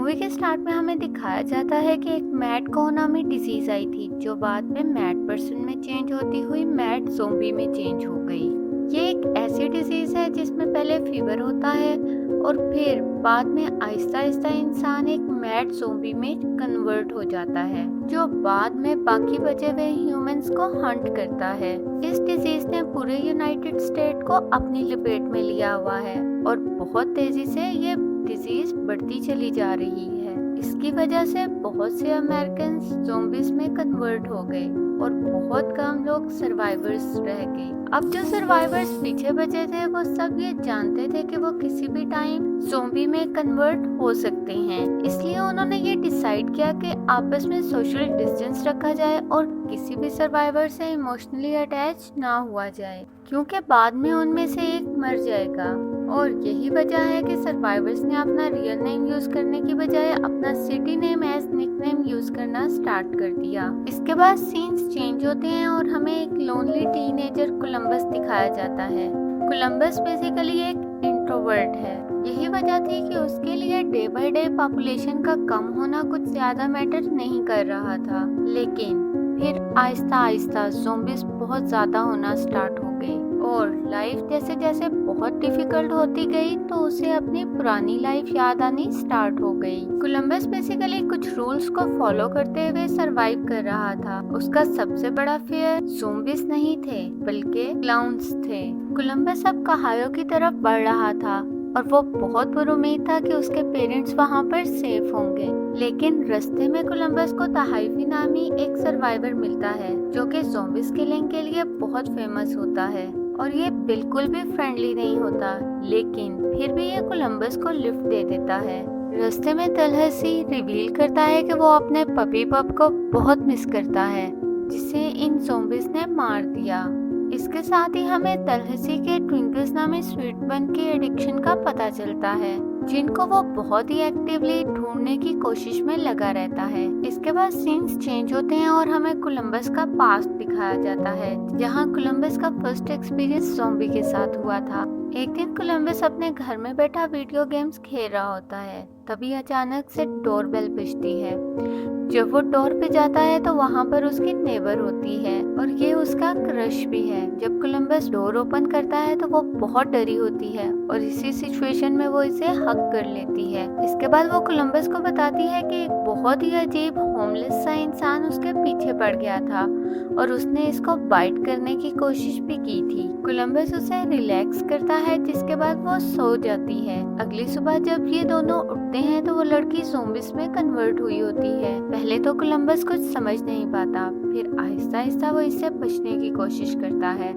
Movie के start में हमें दिखाया जाता है कि एक मैड को नामी डिजीज आई थी जो बाद में मैड पर्सन में चेंज होती हुई मैड ज़ोंबी में चेंज हो गई। ये एक ऐसी डिजीज है जिसमें पहले फीवर होता है और फिर बाद में आहिस्ता आहिस्ता इंसान एक मैड ज़ोंबी में कन्वर्ट हो जाता है जो बाद में बाकी बचे हुए ह्यूमंस को हंट करता है। इस डिजीज ने पूरे यूनाइटेड स्टेट को अपनी लपेट में लिया हुआ है और बहुत तेजी से ये डिजीज बढ़ती चली जा रही है। इसकी वजह से बहुत से अमेरिकन ज़ोंबीज में कन्वर्ट हो गए और बहुत कम लोग सर्वाइवर्स रह गए। अब जो सर्वाइवर्स पीछे बचे थे वो सब ये जानते थे कि वो किसी भी टाइम ज़ोंबी में कन्वर्ट हो सकते हैं, इसलिए उन्होंने ये डिसाइड किया कि आपस में सोशल डिस्टेंस रखा जाए और किसी भी सर्वाइवर से इमोशनली अटैच ना हुआ जाए क्योंकि बाद में उनमें से एक मर जाएगा। और यही वजह है कि सर्वाइवर्स ने अपना रियल नेम यूज करने की बजाय अपना city name as nickname use करना स्टार्ट कर दिया। इसके बाद सीन्स चेंज होते हैं और हमें एक लोनली टीनेजर कोलंबस दिखाया जाता है। कोलंबस बेसिकली एक इंट्रोवर्ट है। यही वजह थी कि उसके लिए डे बाय डे पॉपुलेशन का कम होना कुछ ज्यादा मैटर नहीं कर रहा था, लेकिन फिर आहिस्ता आहिस्ता ज़ोंबीज बहुत ज्यादा होना स्टार्ट हो गई और लाइफ जैसे जैसे बहुत डिफिकल्ट होती गई तो उसे अपनी पुरानी लाइफ याद आनी स्टार्ट हो गई। कोलंबस बेसिकली कुछ रूल्स को फॉलो करते हुए सरवाइव कर रहा था। उसका सबसे बड़ा फियर ज़ोंबीज नहीं थे बल्कि क्लाउन्स थे। कोलंबस अब कहानियों की तरफ बढ़ रहा था और वो बहुत पुरुमीद था कि उसके पेरेंट्स वहाँ पर सेफ होंगे, लेकिन रास्ते में कोलंबस को तहाइफी नामी एक सर्वाइवर मिलता है जो कि ज़ोंबीज किलिंग के लिए बहुत फेमस होता है और ये बिल्कुल भी फ्रेंडली नहीं होता, लेकिन फिर भी ये कोलंबस को लिफ्ट दे देता है। रास्ते में तलहसी रिवील करता है कि वो अपने पपी पप को बहुत मिस करता है जिसे इन ज़ोंबीज ने मार दिया। इसके साथ ही हमें तलहसी के ट्विंकल्स नामी स्वीट बन के एडिक्शन का पता चलता है जिनको वो बहुत ही एक्टिवली ढूंढने की कोशिश में लगा रहता है। इसके बाद सीन्स चेंज होते हैं और हमें कोलंबस का पास्ट दिखाया जाता है जहां कोलंबस का फर्स्ट एक्सपीरियंस ज़ोंबी के साथ हुआ था। एक दिन कोलंबस अपने घर में बैठा वीडियो गेम्स खेल रहा होता है, तभी अचानक से डोरबेल बजती है। जब वो डोर पे जाता है तो वहाँ पर उसकी नेबर होती है और ये उसका क्रश भी है। जब कोलंबस डोर ओपन करता है तो वो बहुत डरी होती है और इसी सिचुएशन में वो इसे हग कर लेती है। इसके बाद वो कोलंबस को बताती है कि एक बहुत ही अजीब होमलेस सा इंसान उसके पीछे पड़ गया था और उसने इसको बाइट करने की कोशिश भी की थी। कोलंबस उसे रिलैक्स करता है जिसके बाद वो सो जाती है। अगली सुबह जब ये दोनों उठते हैं तो वो लड़की ज़ोंबीज में कन्वर्ट हुई होती है। पहले तो कोलंबस कुछ समझ नहीं पाता, फिर आहिस्ता आहिस्ता वो इससे बचने की कोशिश करता है।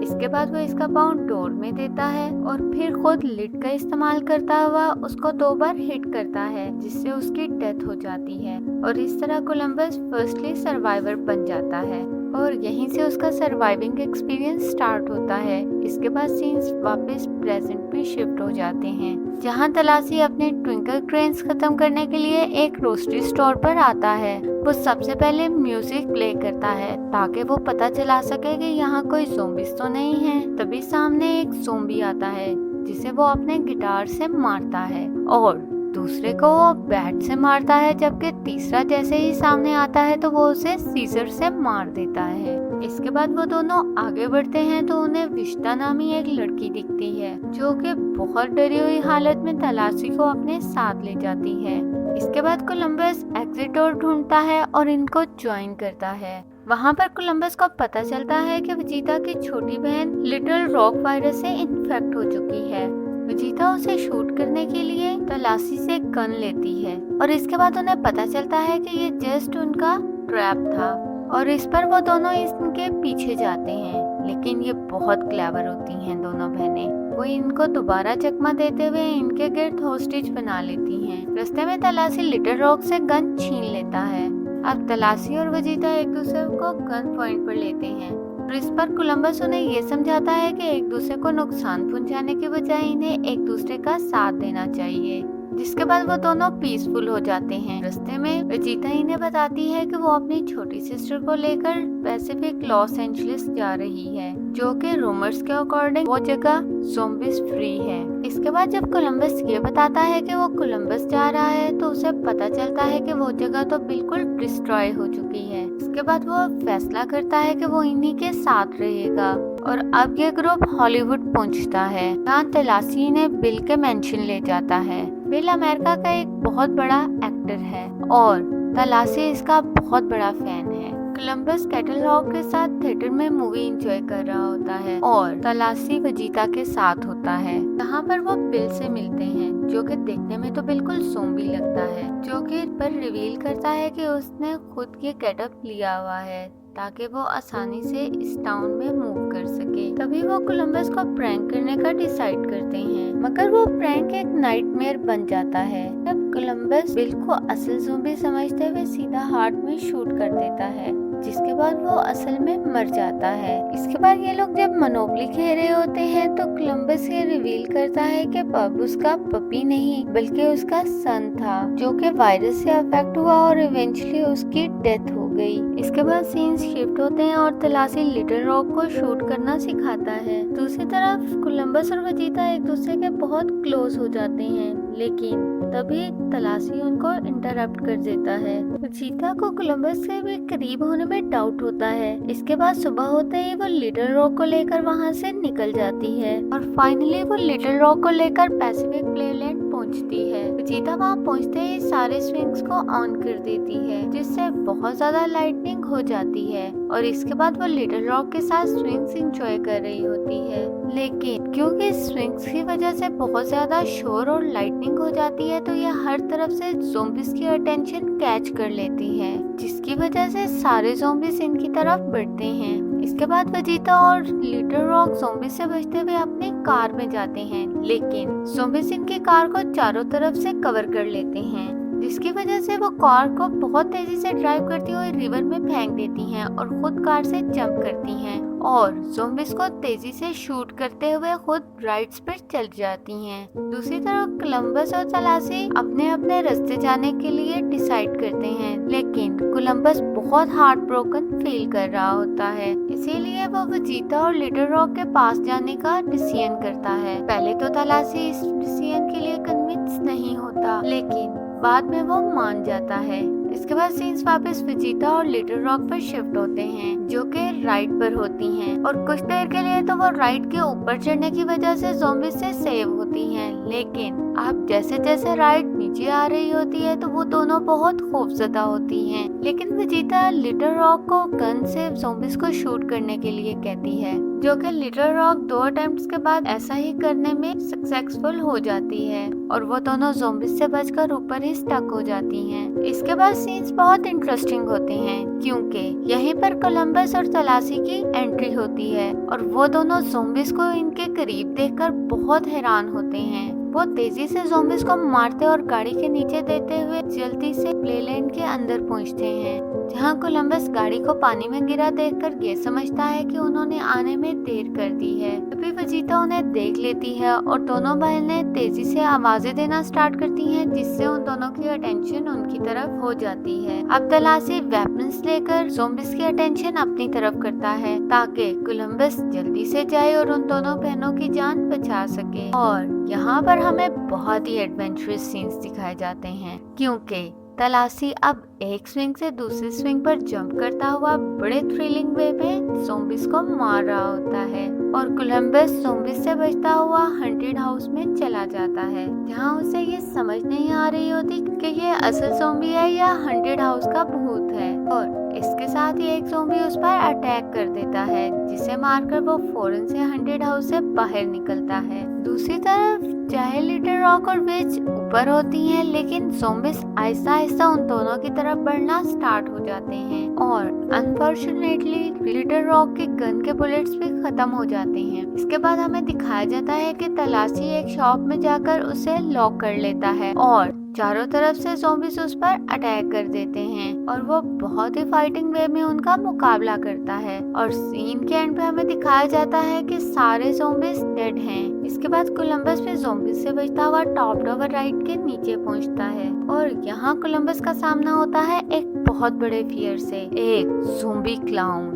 इसके बाद वो इसका पाँव डोर में देता है और फिर खुद लिड का इस्तेमाल करता हुआ उसको 2 बार हिट करता है जिससे उसकी डेथ हो जाती है और इस तरह कोलंबस फर्स्टली सर्वाइवर बन जाता है और यहीं से उसका सर्वाइविंग एक्सपीरियंस स्टार्ट होता है। इसके बाद सीन्स वापस प्रेजेंट में शिफ्ट हो जाते हैं जहां तलाशी अपने ट्विंकल क्रेन्स खत्म करने के लिए एक ग्रोसरी स्टोर पर आता है। वो सबसे पहले म्यूजिक प्ले करता है ताकि वो पता चला सके कि यहाँ कोई ज़ोंबीज तो नहीं है। तभी सामने एक ज़ोंबी आता है जिसे वो अपने गिटार से मारता है और दूसरे को वो बैट से मारता है, जबकि तीसरा जैसे ही सामने आता है तो वो उसे सीजर से मार देता है। इसके बाद वो दोनों आगे बढ़ते हैं तो उन्हें विश्ता नामी एक लड़की दिखती है जो कि बहुत डरी हुई हालत में तलाशी को अपने साथ ले जाती है। इसके बाद कोलंबस एग्जिट डोर ढूंढता है और इनको ज्वाइन करता है। वहाँ पर कोलंबस को पता चलता है कि विजिता की छोटी बहन लिटिल रॉक वायरस से इन्फेक्ट हो चुकी है। विजिता उसे शूट करने के लिए तलाशी से गन लेती है और इसके बाद उन्हें पता चलता है कि ये जस्ट उनका ट्रैप था और इस पर वो दोनों इनके पीछे जाते हैं, लेकिन ये बहुत क्लेवर होती हैं दोनों बहनें। वो इनको दोबारा चकमा देते हुए इनके गिर्द होस्टेज बना लेती हैं। रास्ते में तलाशी लिटिल रॉक से गन छीन लेता है। अब तलाशी और विजिता एक दूसरे को गन पॉइंट पर लेते हैं और इस पर कोलंबस उन्हें ये समझाता है कि एक दूसरे को नुकसान पहुंचाने के बजाय इन्हें एक दूसरे का साथ देना चाहिए, जिसके बाद वो दोनों पीसफुल हो जाते हैं। रास्ते में विजिता इन्हें बताती है कि वो अपनी छोटी सिस्टर को लेकर पैसिफिक लॉस एंजलिस जा रही है, जो कि रूमर्स के अकॉर्डिंग वो जगह ज़ोंबीज फ्री है। इसके बाद जब कोलंबस ये बताता है कि वो कोलंबस जा रहा है तो उसे पता चलता है कि वो जगह तो बिल्कुल डिस्ट्रॉय हो चुकी है। इसके बाद वो फैसला करता है कि वो इन्हीं के साथ रहेगा और अब ये ग्रुप हॉलीवुड पहुंचता है, जहाँ तलाशी इन्हें बिल के मेंशन ले जाता है। बिल अमेरिका का एक बहुत बड़ा एक्टर है और तलाशी इसका बहुत बड़ा फैन है। कोलंबस कैटल रॉक के साथ थिएटर में मूवी एंजॉय कर रहा होता है और तलाशी वजीता के साथ होता है, जहाँ पर वो बिल से मिलते हैं, जो कि देखने में तो बिल्कुल ज़ॉम्बी लगता है, जो कि पर रिवील करता है कि उसने खुद ये गेटअप लिया हुआ है ताकि वो आसानी से इस टाउन में मूव कर सके। तभी वो कोलंबस को प्रैंक करने का डिसाइड करते हैं, मगर वो प्रैंक एक नाइटमेयर बन जाता है जब कोलंबस बिल को असल ज़ॉम्बी समझते हुए सीधा हार्ट में शूट कर देता है, जिसके बाद वो असल में मर जाता है। इसके बाद ये लोग जब मोनोपोली खेल रहे होते हैं तो कोलंबस ये रिवील करता है कि पब उसका पपी नहीं बल्कि उसका सन था, जो कि वायरस से अफेक्ट हुआ और इवेंचुअली उसकी डेथ हो गई। इसके बाद सीन्स शिफ्ट होते हैं और तलाशी लिटिल रॉक को शूट करना सिखाता है। दूसरी तरफ कोलंबस और वजीता एक दूसरे के बहुत क्लोज हो जाते हैं, लेकिन तभी तलाशी उनको इंटरप्ट कर देता है। वजीता को कोलंबस से भी करीब होने में डाउट होता है। इसके बाद सुबह होते ही वो लिटिल रॉक को लेकर वहाँ से निकल जाती है और फाइनली वो लिटिल रॉक को लेकर पैसिफिक प्लेलैंड पहुँचती है। वजीता वहाँ पहुँचते ही सारे स्विंग्स को ऑन कर देती है, जिससे बहुत ज्यादा लाइटनिंग हो जाती है और इसके बाद वो लिटिल रॉक के साथ स्विंग्स एंजॉय कर रही होती है। लेकिन क्योंकि स्विंग्स की वजह से बहुत ज्यादा शोर और लाइटनिंग हो जाती है तो ये हर तरफ से ज़ॉम्बीज की अटेंशन कैच कर लेती है, जिसकी वजह से सारे ज़ॉम्बीज इनकी तरफ बढ़ते हैं। इसके बाद वजीता और लिटिल रॉक ज़ॉम्बीज से बचते हुए अपनी कार में जाते हैं, लेकिन ज़ॉम्बीज इनकी कार को चारों तरफ से कवर कर लेते हैं, जिसकी वजह से वो कार को बहुत तेजी से ड्राइव करती हुई रिवर में फेंक देती हैं और खुद कार से जंप करती हैं और ज़ॉम्बीज को तेजी से शूट करते हुए खुद राइड्स पर चल जाती हैं। दूसरी तरफ कोलंबस और तलाशी अपने अपने रास्ते जाने के लिए डिसाइड करते हैं, लेकिन कोलंबस बहुत हार्ट ब्रोकन फील कर रहा होता है, इसीलिए वो वजीता और लिटिल रॉक के पास जाने का डिसीजन करता है। पहले तो तलाशी इस डिसीजन के लिए कन्विंस नहीं होता, लेकिन बाद में वो मान जाता है। इसके बाद सीन्स वापस वजीता और लिटिल रॉक पर शिफ्ट होते हैं, जो कि राइड पर होती हैं और कुछ देर के लिए तो वो राइड के ऊपर चढ़ने की वजह से ज़ॉम्बीज से सेव होती हैं, लेकिन अब जैसे जैसे राइड नीचे आ रही होती है तो वो दोनों बहुत खौफजदा होती हैं। लेकिन वजीता लिटिल रॉक को गन से ज़ॉम्बीज को शूट करने के लिए कहती है, जो कि लिटिल रॉक 2 अटेम्प्ट्स के बाद ऐसा ही करने में सक्सेसफुल हो जाती है और वो दोनों ज़ॉम्बीज से बचकर ऊपर ही स्टक हो जाती हैं। इसके बाद सीन्स बहुत इंटरेस्टिंग होते हैं, क्योंकि यहीं पर कोलंबस और तलाशी की एंट्री होती है और वो दोनों ज़ॉम्बीज को इनके करीब देखकर बहुत हैरान होते हैं। वो तेजी से ज़ॉम्बीज को मारते और गाड़ी के नीचे देते हुए जल्दी से प्लेलैंड के अंदर पहुंचते हैं, जहां कोलंबस गाड़ी को पानी में गिरा देखकर ये समझता है कि उन्होंने आने में देर कर दी है। तभी वजीता उन्हें देख लेती है और दोनों बहनें तेजी से आवाजें देना स्टार्ट करती हैं, जिससे उन दोनों की अटेंशन उनकी तरफ हो जाती है। अब तलाशी वेपन्स लेकर ज़ॉम्बीज की अटेंशन अपनी तरफ करता है ताकि कोलंबस जल्दी से जाए और उन दोनों बहनों की जान बचा सके। और यहाँ पर हमें बहुत ही एडवेंचरस सीन्स दिखाए जाते हैं, क्योंकि तलाशी अब एक स्विंग से दूसरी स्विंग पर जंप करता हुआ बड़े थ्रिलिंग वे में ज़ॉम्बीज को मार रहा होता है और कोलंबस ज़ॉम्बीज से बचता हुआ हंटेड हाउस में चला जाता है, जहां उसे ये समझ नहीं आ रही होती कि ये असल ज़ॉम्बी है या हंटेड हाउस का भूत है। और इसके साथ ही एक ज़ॉम्बी उस पर अटैक कर देता है, जिसे मारकर वो फौरन से हंटेड हाउस से बाहर निकलता है। दूसरी तरफ चाहे लिटिल रॉक और विच ऊपर होती हैं, लेकिन ज़ॉम्बीज आहिस्ता आहिस्ता उन दोनों की तरफ बढ़ना स्टार्ट हो जाते हैं और अनफॉर्चुनेटली लिटिल रॉक के गन के बुलेट्स भी खत्म हो जाते हैं। इसके बाद हमें दिखाया जाता है कि तलाशी एक शॉप में जाकर उसे लॉक कर लेता है और चारों तरफ से ज़ॉम्बीज उस पर अटैक कर देते हैं और वो बहुत ही फाइटिंग वे में उनका मुकाबला करता है और सीन के एंड पे हमें दिखाया जाता है कि सारे ज़ॉम्बीज डेड हैं। इसके बाद कोलंबस भी ज़ॉम्बीज से बचता हुआ टॉप टॉवर राइड के नीचे पहुंचता है और यहाँ कोलंबस का सामना होता है एक बहुत बड़े फियर से, एक ज़ॉम्बी क्लाउन।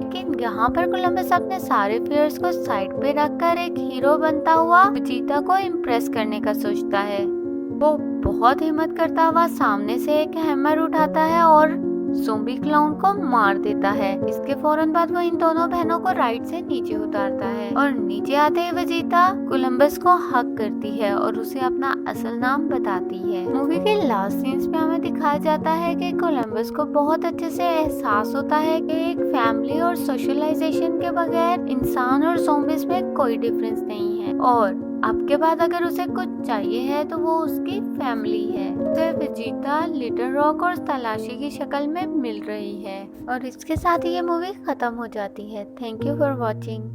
लेकिन यहाँ पर कोलंबस अपने सारे फियर्स को साइड पे रखकर एक हीरो बनता हुआ वजीता को इम्प्रेस करने का सोचता है। वो बहुत हिम्मत करता हुआ सामने से एक हैमर उठाता है और ज़ोंबी क्लाउन को मार देता है। इसके फौरन बाद वो इन दोनों बहनों को राइड से नीचे उतारता है और नीचे आते ही वेजिटा कोलंबस को हक करती है और उसे अपना असल नाम बताती है। मूवी के लास्ट सीन्स में हमें दिखाया जाता है कि कोलंबस को बहुत अच्छे से एहसास होता है कि एक फैमिली और सोशलाइजेशन के बगैर इंसान और ज़ॉम्बीज में कोई डिफरेंस नहीं है और अब के बाद अगर उसे कुछ चाहिए है तो वो उसकी फैमिली है। उसे वेजिटा, लिटिल रॉक और तलाशी की शक्ल में मिल रही है और इसके साथ ही ये मूवी खत्म हो जाती है। Thank you for watching.